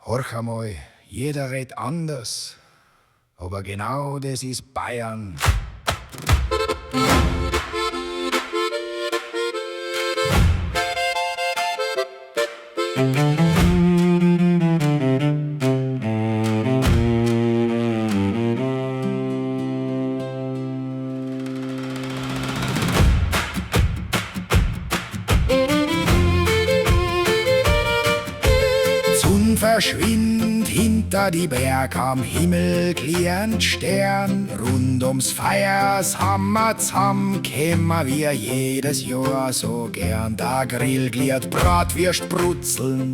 Horch einmal, jeder redet anders, aber genau das ist Bayern. Sonn verschwindt hinter die Berg, am Himmel glühend Stern. Rund ums Feuer zusammen kämmer wir jedes Jahr so gern. Der Grill gliert, Bratwürst brutzeln,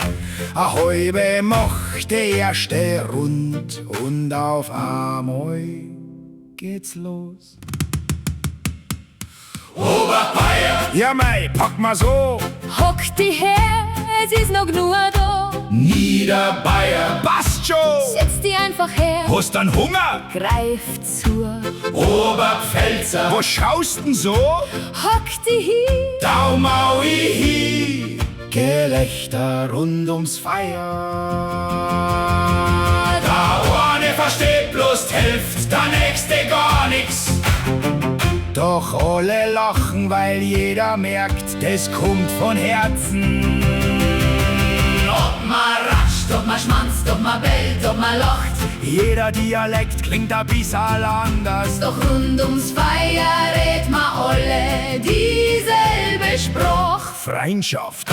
a halbe macht der erste rund. Und auf einmal geht's los. Oberbayern! Ja mei, pack mal so! Hock die her, es ist noch nur da. Niederbayern! Passt schon! Setz die einfach her, Hast dann Hunger? greif zu. Oberpfälzer! Wo schaust denn so? Hock die hin, Daumaui hi! Gelächter rund ums Feuer. Der eine versteht bloß die Hälfte, der nächste gar nix. Doch alle lachen, weil jeder merkt, das kommt von Herzen. ob man ratscht, ob man schmanzt, ob man bellt, ob man lacht. Jeder Dialekt klingt ein bisschen anders. Doch rund ums Feuer redet man alle dieselbe Spruch. Freundschaft.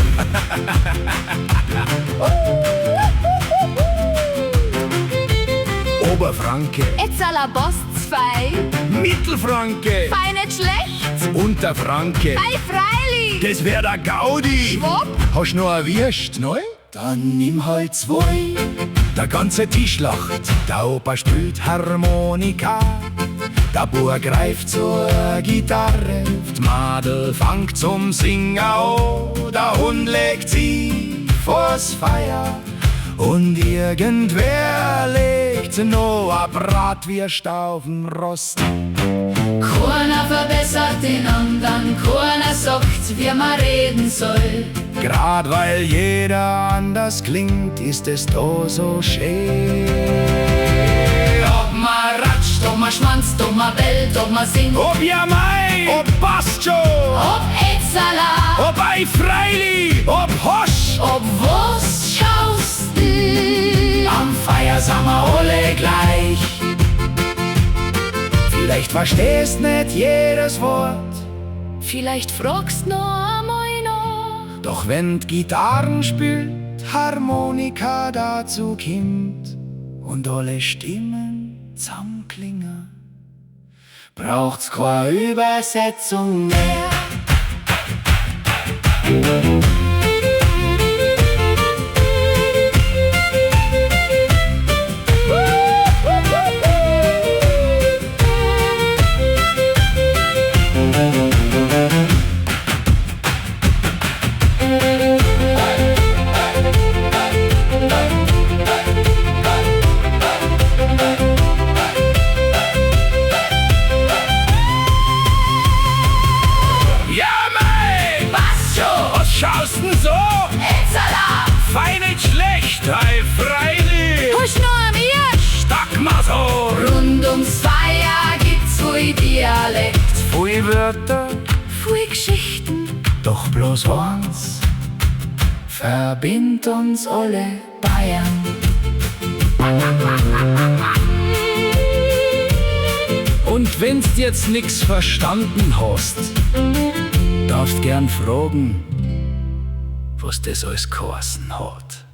Oberfranke, Jetzt à la Boss 2, Mittelfranke, fei nicht schlecht, Unterfranke. fei freilich. Das wär der Gaudi. Schwupp. Hast noch erwischt, neu? Dann nimm halt zwei. Der ganze Tisch lacht, der Opa spielt Harmonika. Der Bub greift zur Gitarre, die Madel fängt zum Singen an. Der Hund legt sie vors Feuer und irgendwer legt noch a Bratwürst auf'n Rost. Keiner verbessert den anderen, keiner sagt, wie man reden soll. Grad weil jeder anders klingt, ist es da so schön. Ob man ratscht, ob man schmanzt, ob man bellt, ob man singt. Ob ja mei, ob passt schon, Ob Etzala, ob ei freili, ob hosch. ob was schaust du. Am Feier sind wir alle gleich. Vielleicht verstehst nicht jedes Wort, Vielleicht fragst noch einmal nach. doch wenn die Gitarren spielt, Harmonika dazu kommt und alle Stimmen zusammenklingen, braucht's keine Übersetzung mehr. Ja mei, Was schon? was schaust denn so? Etzala, Fein nicht schlecht, ei freilich. husch noch an mir. Stack mal so. Rund ums Feuer gibt's viel Dialekt, Pfui Wörter, viel Geschichten. doch bloß eins verbindet uns alle Bayern. Und wenn's jetzt nix verstanden hast, darfst gern fragen, was das alles geheißen hat.